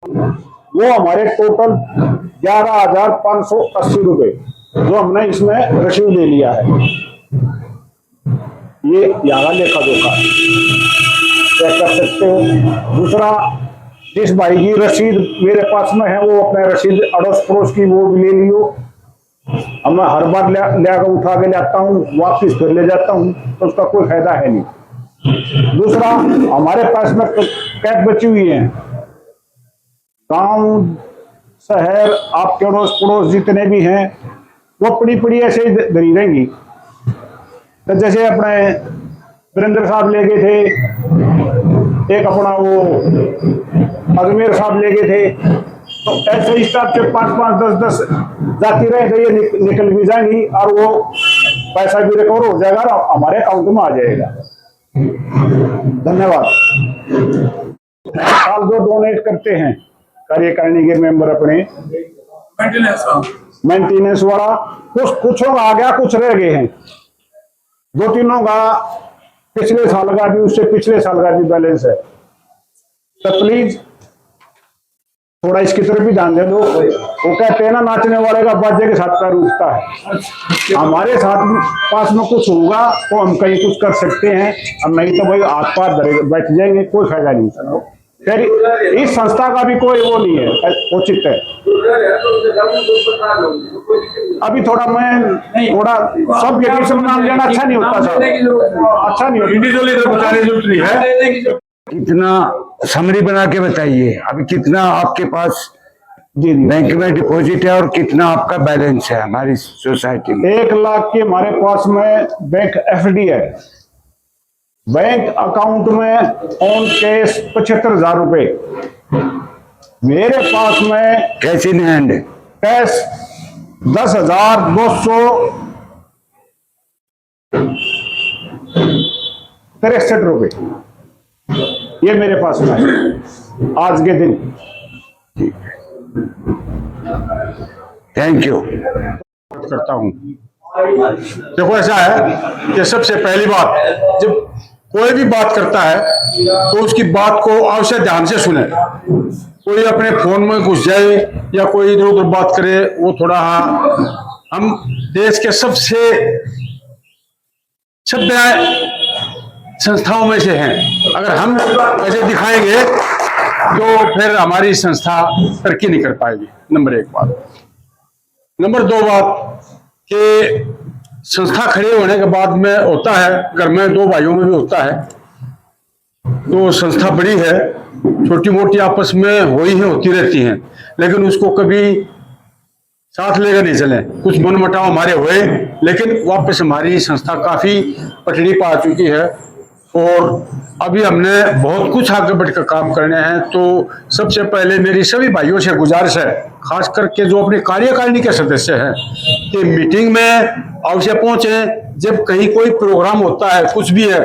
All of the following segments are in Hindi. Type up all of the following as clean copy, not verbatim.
वो हमारे टोटल 11,580 रुपए जो हमने इसमें रसीद ले लिया है। ये यहाँ लेखा जोखा चेक कर सकते हो। दूसरा, जिस भाई की रसीद मेरे पास में है वो अपने रसीद अड़ोस पड़ोस की वो भी ले लियो। अब मैं हर बार ले उठा के लाता हूँ, वापिस फिर ले जाता हूँ, तो उसका कोई फायदा है नहीं। दूसरा, हमारे पास में कैब बची हुई है। गांव शहर आपके अड़ोस पड़ोस जितने भी हैं वो पड़ी पड़ी ऐसे ही धरी रहेंगी। तो जैसे अपने वीरेंद्र साहब ले गए थे, एक अपना वो अजमेर साहब ले गए थे, तो ऐसे ही स्टाफ से 5-5, 10-10 जाती रहे तो ये निकल भी जाएंगी और वो पैसा भी रिकवर हो जाएगा और हमारे अकाउंट में आ जाएगा। धन्यवाद। साल जो डोनेट करते हैं कार्यकारिणी के मेंबर अपने मेंटेनेंस वाला, कुछ आ गया, कुछ रह गए हैं। 2-3 का पिछले साल का भी, उससे पिछले साल का भी बैलेंस है, तो प्लीज थोड़ा इसकी तरफ भी ध्यान दे दो। वो कहते हैं ना, नाचने वाले का बाजे के साथ पैर उठता है। हमारे साथ पास में कुछ होगा तो हम कहीं कुछ कर सकते हैं, अब नहीं तो भाई हाथ पार धरे बैठ जाएंगे, कोई फायदा नहीं सर। फिर इस संस्था का भी कोई वो नहीं है, उचित है। अभी थोड़ा सब नाम लेना अच्छा नहीं होता सर, अच्छा नहीं होता। कितना समरी बना के बताइए, अभी कितना आपके पास बैंक में डिपॉजिट है और कितना आपका बैलेंस है हमारी सोसाइटी में? 1 लाख के हमारे पास में बैंक एफडी है। बैंक अकाउंट में ऑन कैश 75,000 रुपए। मेरे पास में कैश इन हैंड कैश 10,263 रुपए ये मेरे पास में है आज के दिन। ठीक है, थैंक यू। करता हूं। देखो ऐसा है कि सबसे पहली बात, जब कोई भी बात करता है तो उसकी बात को अवश्य ध्यान से सुने। कोई अपने फोन में घुस जाए या कोई इधर उधर बात करे, वो थोड़ा, हम देश के सबसे सभ्य संस्थाओं में से हैं। अगर हम ऐसे दिखाएंगे तो फिर हमारी संस्था तरक्की नहीं कर पाएगी। नंबर 1 बात। नंबर 2 बात कि संस्था खड़े होने के बाद में होता है, घर में 2 भाइयों में भी होता है, तो संस्था बड़ी है, छोटी मोटी आपस में होती रहती हैं, लेकिन उसको कभी साथ लेकर नहीं चले। कुछ मनमुटाव हमारे हुए, लेकिन वापस हमारी संस्था काफी पटड़ी पा चुकी है और अभी हमने बहुत कुछ आगे बढ़कर काम करने हैं। तो सबसे पहले मेरी सभी भाइयों से गुजारिश है, खास करके जो अपनी कार्यकारिणी के सदस्य हैं, कि मीटिंग में अवश्य पहुंचे। जब कहीं कोई प्रोग्राम होता है, कुछ भी है,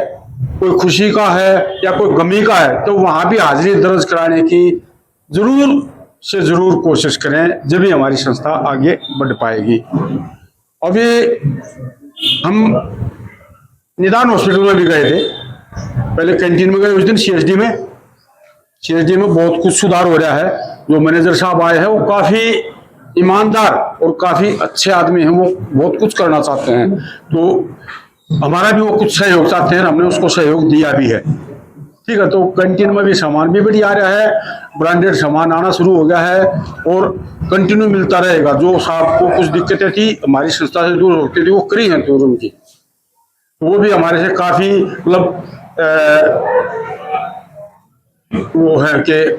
कोई खुशी का है या कोई गमी का है, तो वहां भी हाजिरी दर्ज कराने की जरूर से जरूर कोशिश करें, जब भी हमारी संस्था आगे बढ़ पाएगी। अभी हम निदान हॉस्पिटल में भी गए थे, पहले कैंटीन में गए, उस दिन सीएसडी में बहुत कुछ सुधार हो रहा है। जो मैनेजर साहब आए हैं वो काफी ईमानदार और काफी अच्छे आदमी हैं, वो बहुत कुछ करना चाहते हैं, तो हमारा भी वो कुछ सहयोग चाहते हैं, हमने उसको सहयोग दिया भी है। ठीक है, तो कैंटीन में भी सामान भी बढ़िया आ रहा है, ब्रांडेड सामान आना शुरू हो गया है और कंटिन्यू मिलता रहेगा। जो साहब को कुछ दिक्कतें थी हमारी संस्था से दूर होती थी, वो करी हैं तो उनकी, वो भी हमारे से काफी मतलब वो है कि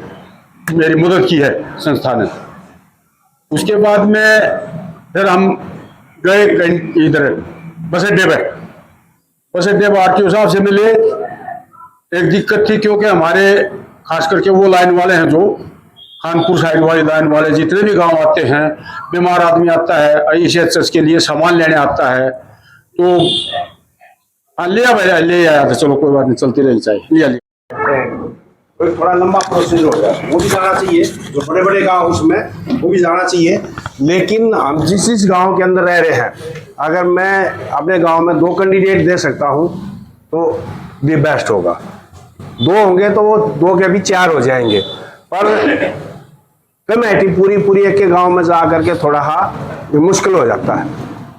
मेरी मदद की है संस्था ने। उसके बाद में फिर हम गए इधर बस अड्डे पर आरटीओ साहब से मिले। एक दिक्कत थी, क्योंकि हमारे खास करके वो लाइन वाले हैं, जो खानपुर साइड वाली लाइन वाले, जितने भी गांव आते हैं, बीमार आदमी आता है, ICHS के लिए सामान लेने आता है, तो ले आया था, चलो कोई बात नहीं, चलती रही चाहिए, लिया। थोड़ा लंबा प्रोसीजर होगा, वो भी जाना चाहिए, जो बड़े बड़े गांव उसमें वो भी जाना चाहिए। लेकिन हम जिस गांव के अंदर रह रहे हैं, अगर मैं अपने गांव में 2 कैंडिडेट दे सकता हूं तो भी बेस्ट होगा। 2 होंगे तो वो 2 के भी 4 हो जाएंगे, पर कमेटी पूरी पूरी एक के गांव में जा करके थोड़ा मुश्किल हो जाता है।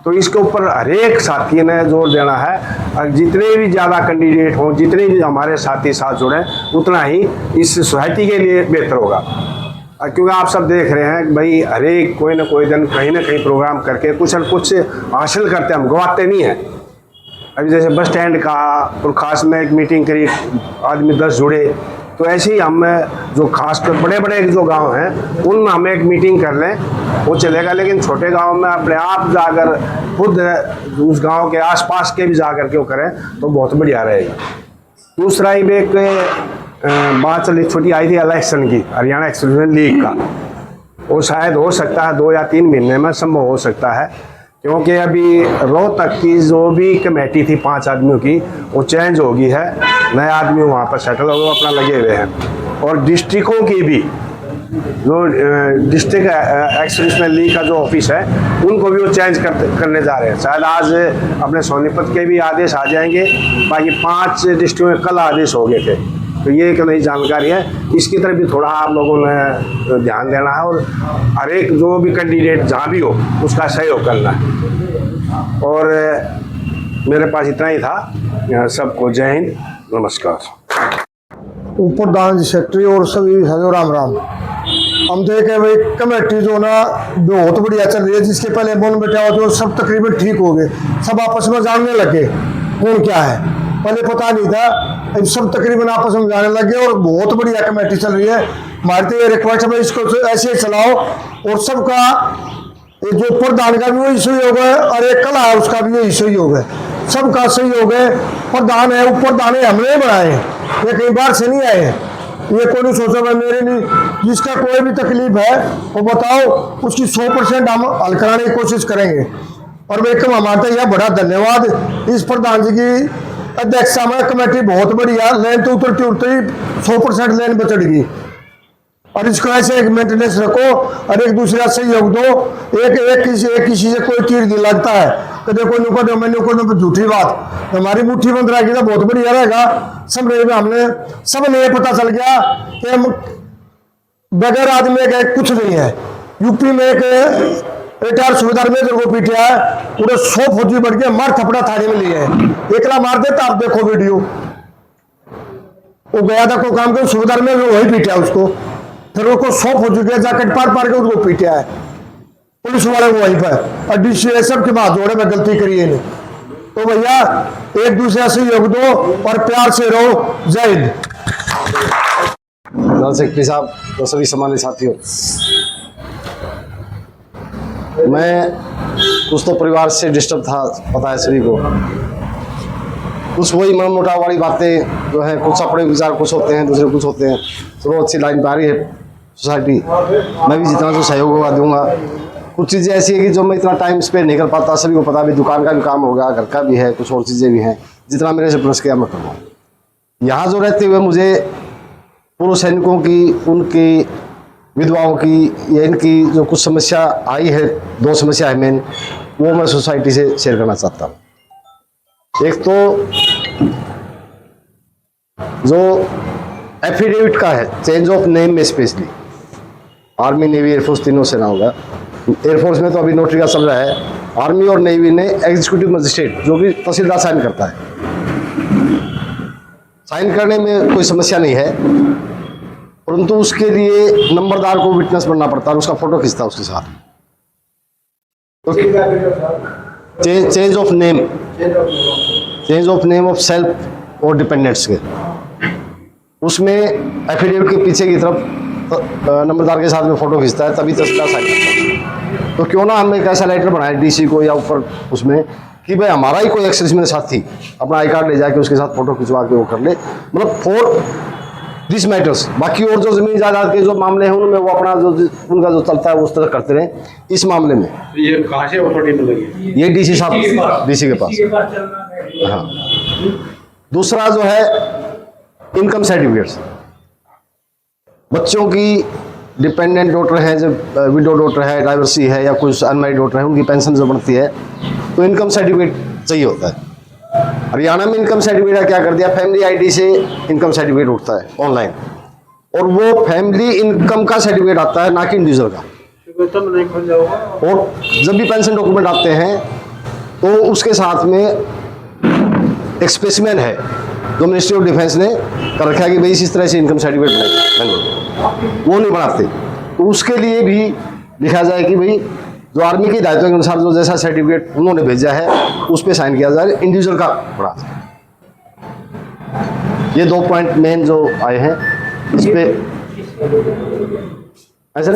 तो इसके ऊपर हर एक साथी ने जोर देना है, और जितने भी ज़्यादा कैंडिडेट हों, जितने भी हमारे साथी साथ जुड़े, उतना ही इस सोसाइटी के लिए बेहतर होगा। क्योंकि आप सब देख रहे हैं कि भाई हर एक कोई ना कोई दिन कहीं ना कहीं प्रोग्राम करके कुछ न कुछ हासिल करते, हम गवाते नहीं हैं। अभी जैसे बस स्टैंड का और ख़ास में एक मीटिंग करी, आदमी 10 जुड़े, तो ऐसे ही हम जो खास कर बड़े बड़े जो गांव हैं उनमें हम एक मीटिंग कर लें वो चलेगा, लेकिन छोटे गांव में अपने आप जाकर खुद उस गांव के आसपास के भी जाकर के वो करें तो बहुत बढ़िया रहेगा। दूसरा ही एक बात चली छोटी आई थी इलेक्शन की, हरियाणा एक्सक्लूसिव लीग का, वो शायद हो सकता है 2 या 3 महीने में संभव हो सकता है, क्योंकि अभी रोहतक की जो भी कमेटी थी 5 आदमियों की वो चेंज हो गई है, नए आदमी वहाँ पर सेटल हो गए, अपना लगे हुए हैं। और डिस्ट्रिक्टों की भी जो डिस्ट्रिक्ट एक्सक्लूसिव लीग का जो ऑफिस है उनको भी वो चेंज करने जा रहे हैं। शायद आज अपने सोनीपत के भी आदेश आ जाएंगे, बाकी 5 डिस्ट्रिक्टों में कल आदेश हो गए थे। तो ये एक नई जानकारी है, इसकी तरफ भी थोड़ा आप लोगों ने ध्यान देना है और हर एक जो भी कैंडिडेट जहाँ भी हो उसका सहयोग करना है। और मेरे पास इतना ही था। सबको जय हिंद, नमस्कार। ऊपर दान सेक्रेटरी और सभी हजो राम राम। हम देखे भाई कमेटी जो ना बहुत बढ़िया चल रही है, जिसके पहले बोन बैठा हो तो सब तकरीबन ठीक हो गए, सब आपस में जानने लगे कौन क्या है, पहले पता नहीं था, अब सब तकरीबन आपस में जाने लगे और बहुत बढ़िया कमेटी चल रही है। हमारी तो ये रिक्वेस्ट है इसको ऐसे ही चलाओ और सबका जो प्रधान का भी वही सहयोग है और एक कला है उसका भी यही सहयोग है, सबका सहयोग है। प्रधान है ऊपर दाने हमने बनाए हैं, ये कई बार से नहीं आए हैं, ये कोई नहीं सोचा मैं मेरे नहीं, जिसका कोई भी तकलीफ है वो बताओ, उसकी 100% हम हल कराने की कोशिश करेंगे। और वेलकम हमारा यह बड़ा धन्यवाद इस प्रधान जी की अध्यक्षता में कमेटी बहुत बढ़िया, लेन तो उतरती उतरती 100% लेन बचड़ गई। और इसको ऐसे एक मेंटेनेंस रखो और एक दूसरे का सहयोग दो, एक किसी से कोई तीर नहीं लगता है, कदे कोई नुको दो मैंने को झूठी बात, हमारी मुट्ठी बंद रहेगी तो बहुत बढ़िया रहेगा। सब हमने सबने ये पता चल गया कि हम बगैर आदमी के कुछ नहीं है। यूपी में एक रिटायर सूबेदार मेजर को पीटा है, पूरे 100 फौजी बढ़ के मार थपड़ा थाने में लिए है, एकला मार देता। आप देखो वीडियो, वो गया था कोई काम कर सूबेदार में वही पीटा उसको, फिर उसको 100 फौजी के जैकेट पार के उसको पीटा है पुलिस वाले को वहीं पर, और डीसी सब के बाद जोड़े में गलती करी है नहीं। तो भैया एक दूसरे से सहयोग दो और प्यार से रहो। जय हिंद। जनरल सेक्रेटरी साहब तो सभी सम्मानित साथियों, मैं कुछ तो परिवार से डिस्टर्ब था, पता है सभी को, कुछ वही मन मुटाव वाली बातें जो है, कुछ अपने विचार कुछ होते हैं, दूसरे कुछ होते हैं। चलो अच्छी लाइन पे आ रही है सोसाइटी, मैं भी जितना जो सहयोग होगा दूंगा। कुछ चीज़ें ऐसी है कि जो मैं इतना टाइम स्पेंड नहीं कर पाता, सभी को पता भी, दुकान का भी काम होगा, घर का भी है, कुछ और चीज़ें भी हैं, जितना मेरे से प्रयास किया मैं करूँगा। यहाँ जो रहते हुए मुझे पूर्व सैनिकों की, उनकी विधवाओं की या इनकी जो कुछ समस्या आई है, 2 समस्या है मेन, वो मैं सोसाइटी से शेयर करना चाहता हूँ। एक तो जो एफिडेविट का है, चेंज ऑफ नेम में स्पेशली, आर्मी नेवी एयरफोर्स तीनों सेना होगा। एयरफोर्स में तो अभी नोटरी का चल रहा है, आर्मी और नेवी ने एग्जीक्यूटिव मजिस्ट्रेट जो कि तहसीलदार साइन करता है, साइन करने में कोई समस्या नहीं है, परंतु उसके लिए नंबरदार को विटनेस बनना पड़ता है, उसका फोटो खींचता है उसके साथ। तो change of name of self और डिपेंडेंट्स के, उसमें एफिडेविट के पीछे की तरफ नंबरदार के साथ में फोटो खींचता है, तभी तहसीलदार साइन करता है। तो क्यों ना हम एक ऐसा लेटर बनाए डीसी को या ऊपर उसमें कि भाई हमारा ही कोई एक्सेस मेरे साथी अपना आई कार्ड ले जाके उसके साथ फोटो खिंचवा के वो कर ले, मतलब फॉर दिस मैटर्स। बाकी और जो जमीन जायदाद के जो मामले हैं उनमें वो अपना जो उनका जो चलता है उस तरह करते रहे। इस मामले में ये कहाँ से अथॉरिटी मिलेगी? ये डीसी साहब, डीसी के पास। हाँ, दूसरा जो है इनकम सर्टिफिकेट्स, बच्चों की डिपेंडेंट डॉटर है, जब विडो डॉटर है, डाइवर्सी है या कुछ अनमैरिड डॉटर है, उनकी पेंशन जो बढ़ती है तो इनकम सर्टिफिकेट चाहिए होता है। हरियाणा में इनकम सर्टिफिकेट क्या कर दिया, फैमिली आईडी से इनकम सर्टिफिकेट उठता है ऑनलाइन, और वो फैमिली इनकम का सर्टिफिकेट आता है, ना कि इंडिविजुअल का। और जब भी पेंशन डॉक्यूमेंट आते हैं तो उसके साथ में एक स्पेसिमेन है जो मिनिस्ट्री ऑफ डिफेंस ने कर रखा है कि भाई इस तरह से इनकम सर्टिफिकेट बनेगा, वो नहीं बनाते। तो उसके लिए भी लिखा जाए कि भाई जो आर्मी के दायित्व के अनुसार जो जैसा सर्टिफिकेट उन्होंने भेजा है उस पर साइन किया जाए, इंडिविजुअल का बना जाए। ये 2 पॉइंट मेन जो आए हैं इस पे ऐसा।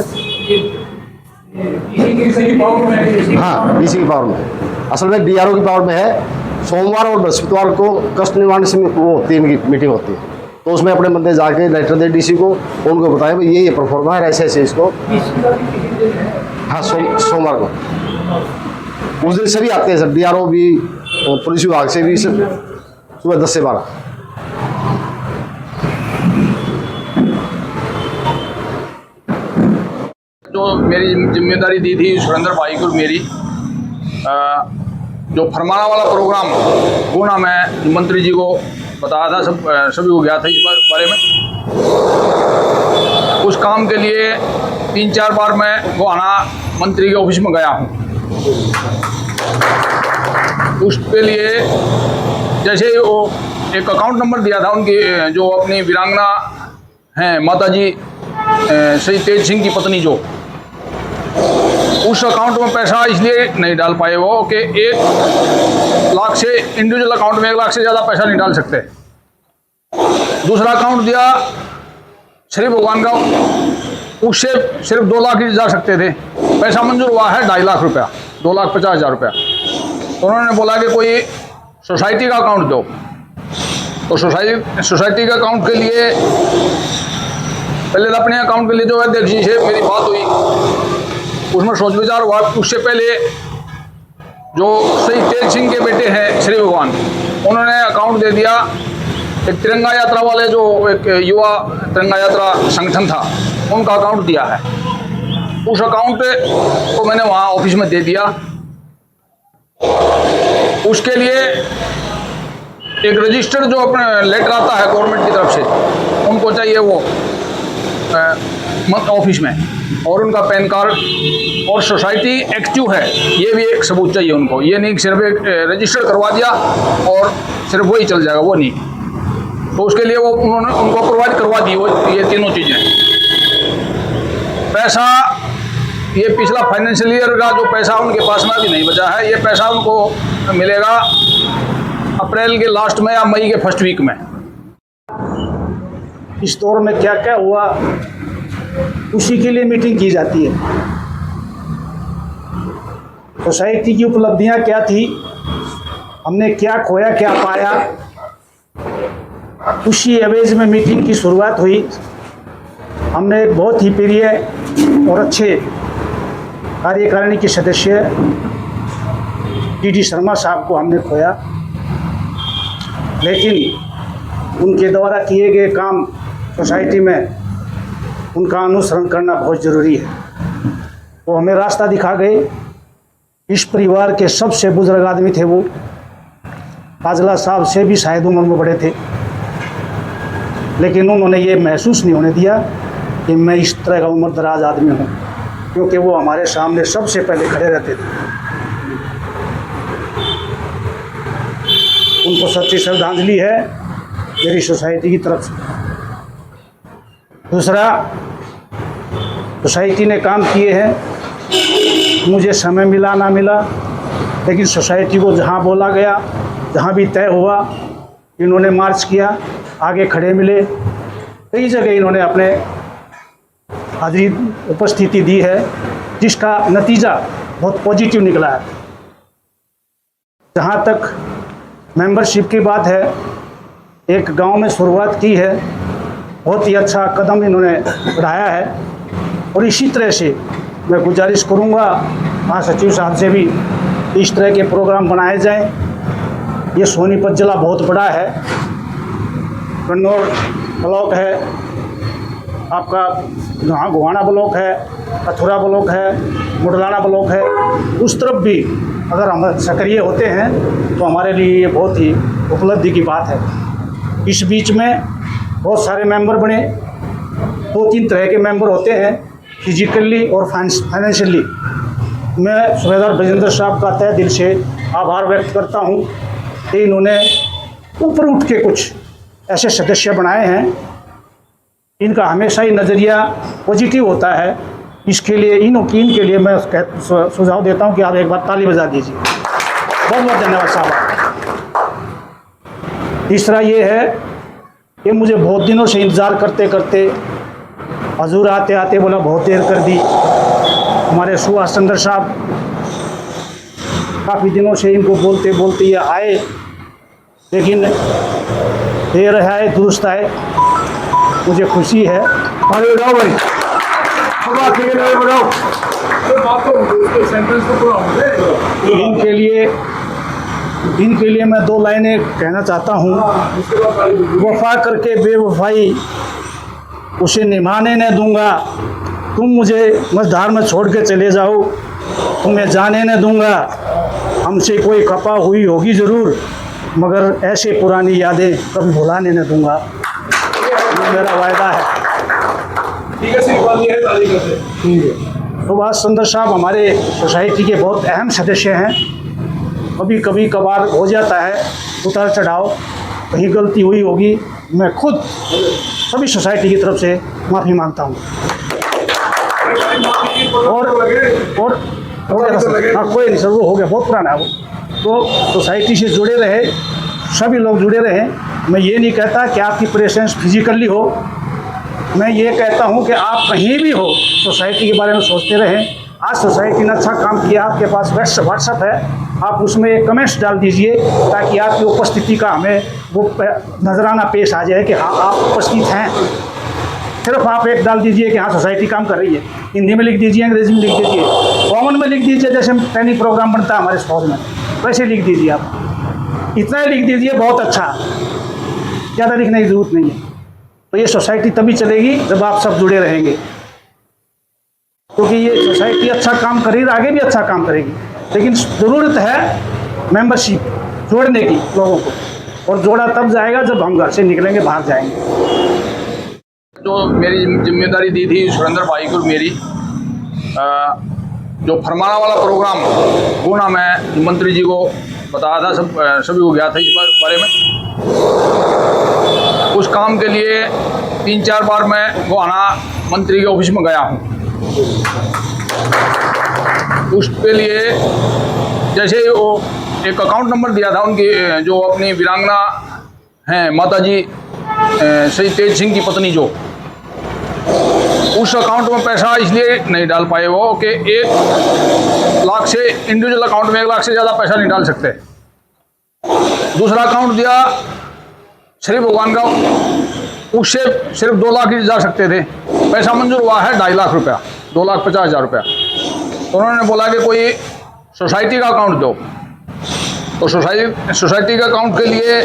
हाँ, डीसी की पावर में, असल में डीआरओ की पावर में है। सोमवार और बृहस्पतिवार को कष्ट निवारण समिति वो होती है, इनकी मीटिंग होती है, तो उसमें अपने बंदे जाके लेटर दे डीसी को, उनको बताएं भाई ये परफॉर्मा है, ऐसे ऐसे इसको। हाँ, सोमवार को उस दिन सभी आते हैं सर, डीआरओ भी, पुलिस विभाग से भी, सुबह 10 से 12। जो मेरी जिम्मेदारी दी थी सुरेंद्र भाई को, मेरी जो फरमाना वाला प्रोग्राम वो ना मैं मंत्री जी को बताया था, सभी को गया था इस बारे में। उस काम के लिए 3-4 बार मैं गोहाना मंत्री के ऑफिस में गया हूँ। उसके लिए जैसे वो एक अकाउंट नंबर दिया था उनकी, जो अपनी वीरांगना हैं माताजी श्री तेज सिंह की पत्नी, जो उस अकाउंट में पैसा इसलिए नहीं डाल पाए वो कि 1 लाख से, इंडिविजुअल अकाउंट में 1 लाख से ज़्यादा पैसा नहीं डाल सकते। दूसरा अकाउंट दिया श्री भगवान का, उससे सिर्फ 2 लाख ही जा सकते थे। पैसा मंजूर हुआ है 2.5 लाख रुपया, 2,50,000 रुपया। तो उन्होंने बोला कि कोई सोसाइटी का अकाउंट दो। तो सोसाइटी का अकाउंट के लिए पहले अपने अकाउंट के लिए जो अध्यक्ष जी से मेरी बात हुई, उसमें सोच विचार हुआ। उससे पहले जो श्री तेज सिंह के बेटे हैं श्री भगवान, उन्होंने अकाउंट दे दिया। एक तिरंगा यात्रा वाले जो एक युवा तिरंगा यात्रा संगठन था, उनका अकाउंट दिया है। उस अकाउंट को मैंने वहाँ ऑफिस में दे दिया। उसके लिए एक रजिस्टर्ड जो अपना लेटर आता है गवर्नमेंट की तरफ से, उनको चाहिए वो ऑफिस में, और उनका पैन कार्ड और सोसाइटी एक्टिव है ये भी एक सबूत चाहिए उनको। ये नहीं सिर्फ एक रजिस्टर करवा दिया और सिर्फ वही चल जाएगा, वो नहीं। तो उसके लिए वो उन्होंने उनको प्रोवाइड करवा दी वो ये तीनों चीज़ें। पैसा ये पिछला फाइनेंशियल ईयर का जो पैसा उनके पास में अभी नहीं बचा है, ये पैसा उनको मिलेगा अप्रैल के लास्ट में या मई के फर्स्ट वीक में। इस दौर में क्या क्या हुआ उसी के लिए मीटिंग की जाती है। सोसाइटी की उपलब्धियां क्या थी, हमने क्या खोया क्या पाया, उसी एवज में मीटिंग की शुरुआत हुई। हमने एक बहुत ही प्रिय और अच्छे कार्यकारिणी के सदस्य डी शर्मा साहब को हमने खोया, लेकिन उनके द्वारा किए गए काम सोसाइटी में उनका अनुसरण करना बहुत ज़रूरी है। वो हमें रास्ता दिखा गए। इस परिवार के सबसे बुजुर्ग आदमी थे वो, फाजला साहब से भी शायद उम्र में बड़े थे, लेकिन उन्होंने ये महसूस नहीं होने दिया कि मैं इस तरह का उम्र दराज आदमी हूँ, क्योंकि वो हमारे सामने सबसे पहले खड़े रहते थे। उनको सच्ची श्रद्धांजलि है मेरी सोसाइटी की तरफ से। दूसरा, सोसाइटी ने काम किए हैं, मुझे समय मिला ना मिला, लेकिन सोसाइटी को जहाँ बोला गया, जहाँ भी तय हुआ, इन्होंने मार्च किया, आगे खड़े मिले। कई जगह इन्होंने अपने हाजिरी उपस्थिति दी है, जिसका नतीजा बहुत पॉजिटिव निकला है। जहाँ तक मेंबरशिप की बात है, एक गांव में शुरुआत की है, बहुत ही अच्छा कदम इन्होंने बढ़ाया है। और इसी तरह से मैं गुजारिश करूंगा महासचिव साहब से भी इस तरह के प्रोग्राम बनाए जाएं। ये सोनीपत जिला बहुत बड़ा है, कन्नौर ब्लॉक है, आपका यहाँ गोहाना ब्लॉक है, कथुरा ब्लॉक है, मुडलाना ब्लॉक है। उस तरफ भी अगर हम सक्रिय होते हैं तो हमारे लिए ये बहुत ही उपलब्धि की बात है। इस बीच में बहुत सारे मेंबर बने, 2-3 तरह के मेंबर होते हैं, फिजिकली और फाइनेंशियली। मैं सूबेदार ब्रजेंद्र साहब का तहे दिल से आभार व्यक्त करता हूँ कि इन्होंने ऊपर उठ के कुछ ऐसे सदस्य बनाए हैं। इनका हमेशा ही नज़रिया पॉजिटिव होता है। इसके लिए इनके लिए मैं सुझाव देता हूं कि आप एक बार ताली बजा दीजिए। बहुत बहुत धन्यवाद साहब। तीसरा ये है कि मुझे बहुत दिनों से इंतज़ार करते करते हजूर आते आते बोला बहुत देर कर दी। हमारे सुभाष चंद्र साहब काफ़ी दिनों से इनको बोलते बोलते ये आए, लेकिन देर है दुरुस्त आए। मुझे खुशी है। अरे जाओ भाई, इनके लिए मैं 2 लाइनें कहना चाहता हूँ। वफा करके बेवफाई उसे निभाने न दूंगा। तुम मुझे मझधार में छोड़ के चले जाओ, तुम्हें जाने न दूंगा। हमसे कोई खपा हुई होगी ज़रूर, मगर ऐसे पुरानी यादें कभी भुलाने न दूंगा। ये मेरा वायदा है। ठीक है। सुभाष चंद्र साहब हमारे सोसाइटी के बहुत अहम सदस्य हैं। कभी कभी कभार हो जाता है उतार चढ़ाव, कहीं गलती हुई होगी। मैं खुद सभी सोसाइटी की तरफ से माफ़ी मांगता हूँ। और हाँ, कोई नहीं सर, वो हो गया, बहुत पुराना है वो। तो सोसाइटी से जुड़े रहे, सभी लोग जुड़े रहें। मैं ये नहीं कहता कि आपकी प्रेजेंस फिजिकली हो, मैं ये कहता हूँ कि आप कहीं भी हो सोसाइटी के बारे में सोचते रहें। आज सोसाइटी ने अच्छा काम किया, आपके पास व्हाट्सएप है, आप उसमें कमेंट्स डाल दीजिए ताकि आपकी उपस्थिति का हमें वो नजराना पेश आ जाए कि हाँ आप उपस्थित हैं। सिर्फ आप एक डाल दीजिए कि हाँ सोसाइटी काम कर रही है। हिंदी में लिख दीजिए, अंग्रेजी में लिख दीजिए, कॉमन में लिख दीजिए, जैसे ट्रेनिंग प्रोग्राम बनता है हमारे स्कूल में वैसे लिख दीजिए। आप इतना ही लिख दीजिए, बहुत अच्छा, ज़्यादा लिखने की ज़रूरत नहीं है। तो ये सोसाइटी तभी चलेगी जब आप सब जुड़े रहेंगे, क्योंकि ये सोसाइटी अच्छा काम करेगी, आगे भी अच्छा काम करेगी। लेकिन ज़रूरत है मेंबरशिप जोड़ने की लोगों को, और जोड़ा तब जाएगा जब हम घर से निकलेंगे, बाहर जाएंगे। जो मेरी जिम्मेदारी दी थी सुरेंद्र भाई को, मेरी जो फरमाना वाला प्रोग्राम वो ना मैं मंत्री जी को बताया था, सभी को गया था इस बारे में। उस काम के लिए 3-4 बार मैं गोहाना मंत्री के ऑफिस में गया हूँ। उसके लिए जैसे वो एक अकाउंट नंबर दिया था उनकी, जो अपनी वीरांगना हैं माता जी श्री तेज सिंह की पत्नी, जो उस अकाउंट में पैसा इसलिए नहीं डाल पाए वो कि 1 लाख से इंडिविजुअल अकाउंट में 1 लाख से ज़्यादा पैसा नहीं डाल सकते। दूसरा अकाउंट दिया श्री भगवान का, उससे सिर्फ 2 लाख ही जा सकते थे। पैसा मंजूर हुआ है 2.5 लाख रुपया, 2,50,000 रुपया। तो उन्होंने बोला कि कोई सोसाइटी का अकाउंट दो। तो सोसाइटी का अकाउंट के लिए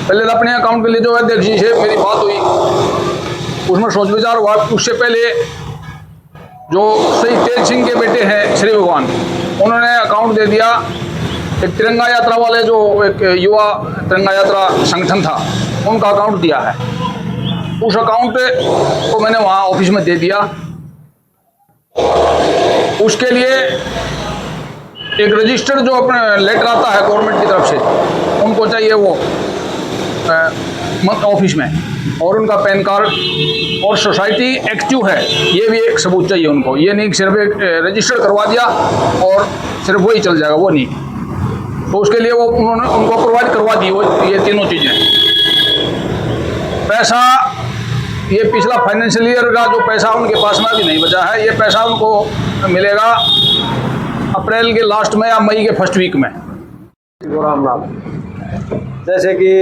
पहले अपने अकाउंट के लिए जो अध्यक्ष जी से मेरी बात हुई, उसमें सोच विचार हुआ। उससे पहले जो श्री तेज सिंह के बेटे हैं श्री भगवान, उन्होंने अकाउंट दे दिया। एक तिरंगा यात्रा वाले जो एक युवा तिरंगा यात्रा संगठन था, उनका अकाउंट दिया है। उस अकाउंट को मैंने वहाँ ऑफिस में दे दिया। उसके लिए एक रजिस्टर्ड जो अपने लेटर आता है गवर्नमेंट की तरफ से, उनको चाहिए वो ऑफिस में, और उनका पैन कार्ड और सोसाइटी एक्टिव है ये भी एक सबूत चाहिए उनको। ये नहीं सिर्फ एक रजिस्टर करवा दिया और सिर्फ वही चल जाएगा, वो नहीं। तो उसके लिए वो उन्होंने उनको प्रोवाइड करवा दी वो ये तीनों चीज़ें। पैसा ये पिछला फाइनेंशियल ईयर का जो पैसा उनके पास में अभी नहीं बचा है, ये पैसा उनको मिलेगा अप्रैल के लास्ट में या मई के फर्स्ट वीक में। राम राम। जैसे कि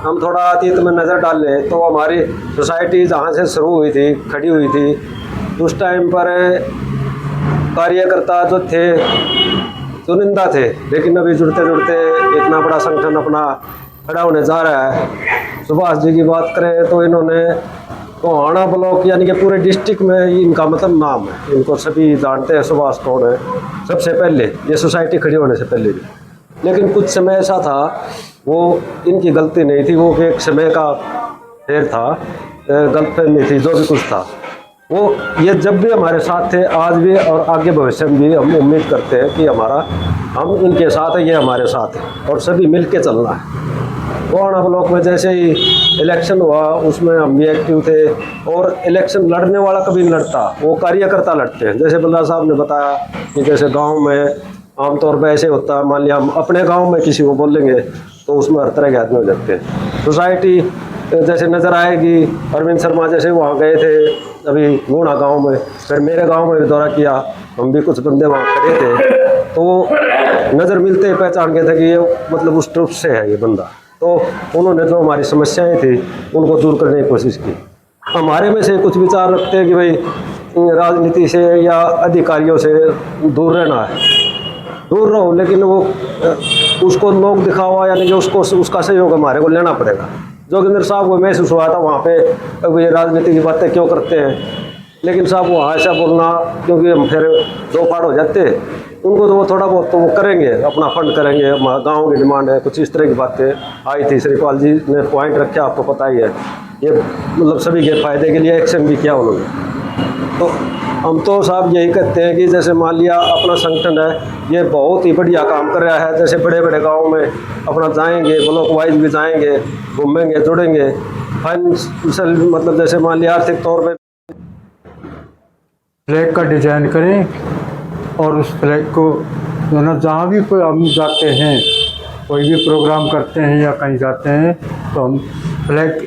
हम थोड़ा अतीत में नज़र डाल लें तो हमारी सोसाइटी जहाँ से शुरू हुई थी, खड़ी हुई थी, उस टाइम पर कार्यकर्ता जो थे चुनिंदा थे, लेकिन अभी जुड़ते जुड़ते इतना बड़ा संगठन अपना खड़ा होने जा रहा है। सुभाष जी की बात करें तो इन्होंने गोहाना ब्लॉक यानी कि पूरे डिस्ट्रिक्ट में इनका मतलब नाम है, इनको सभी जानते हैं सुभाष कौन है। सबसे पहले ये सोसाइटी खड़ी होने से पहले भी, लेकिन कुछ समय ऐसा था, वो इनकी गलती नहीं थी, वो एक समय का फेर था गलतफहमी थी, जो भी कुछ था वो, ये जब भी हमारे साथ थे, आज भी और आगे भविष्य में भी हम उम्मीद करते हैं कि हम इनके साथ है, ये हमारे साथ है और सभी मिल के चलना है। गोहाना ब्लॉक में जैसे ही इलेक्शन हुआ उसमें हम भी एक्टिव थे, और इलेक्शन लड़ने वाला कभी नहीं लड़ता, वो कार्यकर्ता लड़ते हैं। जैसे बल्ला साहब ने बताया कि जैसे गांव में आमतौर पर ऐसे होता है, मान लिया हम अपने गांव में किसी को बोलेंगे तो उसमें हर तरह के आदमी हो जाते हैं। सोसाइटी जैसे नज़र आएगी, अरविंद शर्मा जैसे वहाँ गए थे अभी गोहाना गांव में, फिर मेरे गांव में भी दौरा किया, हम भी कुछ बंदे वहाँ खड़े थे, तो नज़र मिलते ही पहचान गए थे कि ये मतलब उस ट्रुप से है ये बंदा। तो उन्होंने जो हमारी समस्याएं थी उनको दूर करने की कोशिश की। हमारे में से कुछ विचार रखते हैं कि भाई राजनीति से या अधिकारियों से दूर रहना है, दूर रहो, लेकिन वो उसको लोग दिखावा यानी कि उसको उसका सहयोग हमारे को लेना पड़ेगा। जोगिंदर साहब को महसूस हुआ था वहाँ पे, अब ये राजनीति की बातें क्यों करते हैं, लेकिन साहब वहाँ ऐसा बोलना, क्योंकि हम फिर दो फाड़ हो जाते, उनको तो वो थोड़ा बहुत तो वो करेंगे, अपना फंड करेंगे, गाँव की डिमांड है, कुछ इस तरह की बातें आई थी। श्रीपाल जी ने पॉइंट रखे, आपको पता ही है, ये मतलब सभी के फायदे के लिए एक्शन भी किया उन्होंने। तो हम तो साहब यही कहते हैं कि जैसे मान लिया अपना संगठन है, ये बहुत ही बढ़िया काम कर रहा है। जैसे बड़े बड़े गाँव में अपना जाएंगे, ब्लॉक वाइज भी जाएंगे, घूमेंगे, जुड़ेंगे, फाइनेंशियल मतलब जैसे मान लिया आर्थिक तौर पे फ्लैग का डिज़ाइन करें और उस फ्लैग को जो ना जहाँ भी कोई हम जाते हैं, कोई भी प्रोग्राम करते हैं या कहीं जाते हैं, तो हम फ्लैग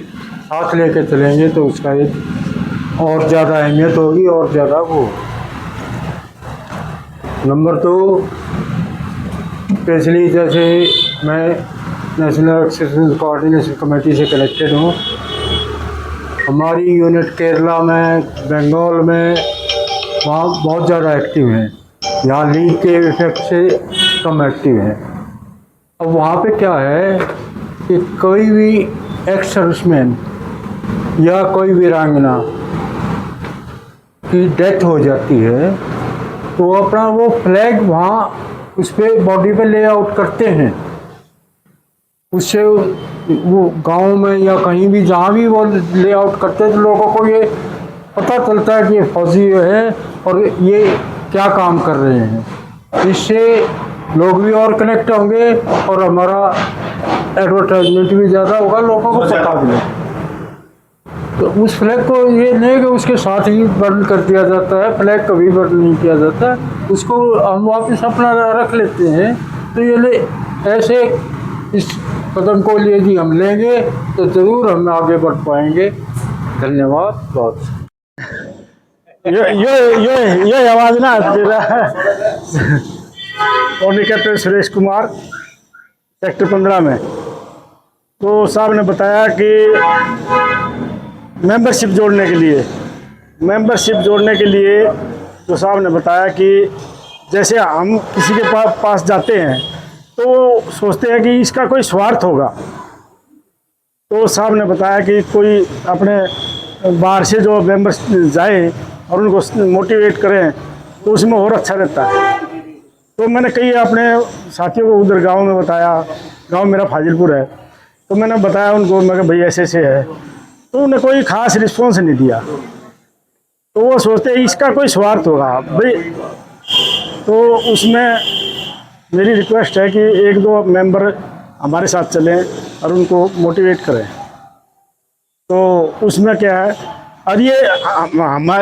साथ लेके चलेंगे तो उसका एक और ज़्यादा अहमियत होगी और ज़्यादा वो। नंबर 2, स्पेशली जैसे मैं नेशनल एक्सेसिबल कोऑर्डिनेशन कमेटी से कनेक्टेड हूँ। हमारी यूनिट केरला में, बंगाल में, वहाँ बहुत ज़्यादा एक्टिव हैं, यहाँ लीग के इफेक्ट से कम एक्टिव हैं। अब वहाँ पे क्या है कि कोई भी एक्स सर्विसमैन या कोई वीरांगना की डेथ हो जाती है तो अपना वो फ्लैग वहाँ उस पर बॉडी पे ले आउट करते हैं। उससे वो गांव में या कहीं भी जहाँ भी वो ले आउट करते हैं तो लोगों को ये पता चलता है कि ये फौजी है और ये क्या काम कर रहे हैं। इससे लोग भी और कनेक्ट होंगे और हमारा एडवर्टाइजमेंट भी ज़्यादा होगा, लोगों को पता भी नहीं। तो उस फ्लैग को ये नहीं कि उसके साथ ही बर्न कर दिया जाता है, फ्लैग कभी बर्न नहीं किया जाता, उसको हम वापस अपना रख लेते हैं। तो ये ऐसे इस कदम को लिए जी हम लेंगे तो ज़रूर हम आगे बढ़ पाएंगे। धन्यवाद। बहुत ये आवाज़ ना दे रहा है और कैप्टन सुरेश कुमार, सेक्टर 15 में। तो साहब ने बताया कि मेंबरशिप जोड़ने के लिए तो साहब ने बताया कि जैसे हम किसी के पास जाते हैं तो वो सोचते हैं कि इसका कोई स्वार्थ होगा। तो साहब ने बताया कि कोई अपने बाहर से जो मेंबर्स जाए और उनको मोटिवेट करें तो उसमें और अच्छा रहता है। तो मैंने कई अपने साथियों को उधर गांव में बताया, गांव मेरा फाजिलपुर है, तो मैंने बताया उनको, मैं कहा भाई ऐसे ऐसे है, तो उन्हें कोई खास रिस्पॉन्स नहीं दिया। तो वो सोचते हैं इसका कोई स्वार्थ होगा भाई। तो उसमें मेरी रिक्वेस्ट है कि 1-2 मेंबर हमारे साथ चलें और उनको मोटिवेट करें। तो उसमें क्या है, और ये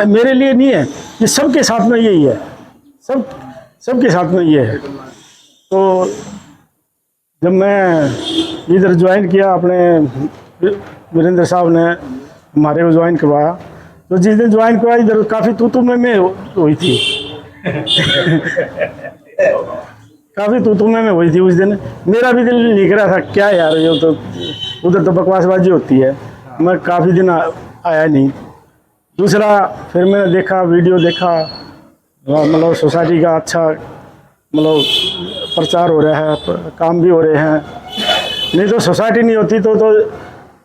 मेरे लिए नहीं है, ये सबके साथ में यही है, सबके साथ में ये है। तो जब मैं इधर ज्वाइन किया, अपने वीरेंद्र साहब ने हमारे को ज्वाइन करवाया, तो जिस दिन ज्वाइन करवाया इधर काफ़ी तू में हुई थी काफ़ी तू में हुई थी उस दिन। मेरा भी दिल लिख रहा था क्या यार, ये तो उधर तो बकवासबाजी होती है, मैं काफ़ी दिन आया नहीं। दूसरा फिर मैंने देखा, वीडियो देखा, मतलब सोसाइटी का अच्छा मतलब प्रचार हो रहा है, काम भी हो रहे हैं। नहीं तो सोसाइटी नहीं होती तो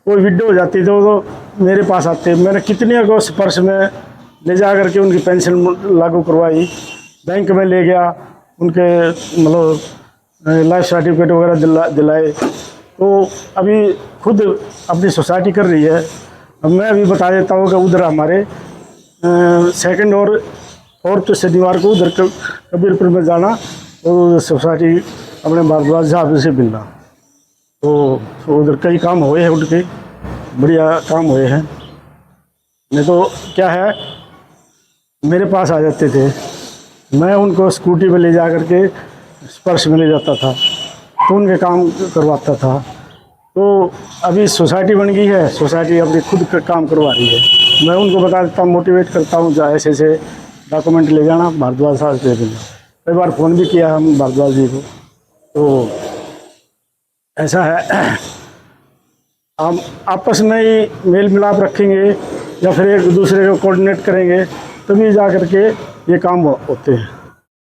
कोई वीडियो हो जाती तो मेरे पास आते। मैंने कितने को स्पर्श में ले जा करके उनकी पेंशन लागू करवाई, बैंक में ले गया, उनके मतलब लाइफ सर्टिफिकेट वगैरह दिलाए। तो अभी खुद अपनी सोसाइटी कर रही है अब मैं अभी बता देता हूँ कि उधर हमारे सेकंड और फोर्थ शनिवार को उधर कबीरपुर में जाना और सोसाइटी अपने भारद्वाज साहब से मिलना। तो उधर कई काम हुए हैं, उनके बढ़िया काम हुए हैं। नहीं तो क्या है, मेरे पास आ जाते थे, मैं उनको स्कूटी पे ले जा करके स्पर्श में ले जाता था, तो उनके काम करवाता था। तो अभी सोसाइटी बन गई है, सोसाइटी अपनी खुद का काम करवा रही है। मैं उनको बता देता हूँ, मोटिवेट करता हूँ, ऐसे ऐसे डॉक्यूमेंट ले जाना, भारद्वाज साहब से देना। कई बार फ़ोन भी किया हम भारद्वाज जी को। तो ऐसा है, हम आपस में ही मेल मिलाप रखेंगे या फिर एक दूसरे को कोऑर्डिनेट करेंगे, तभी जा करके ये काम होते हैं।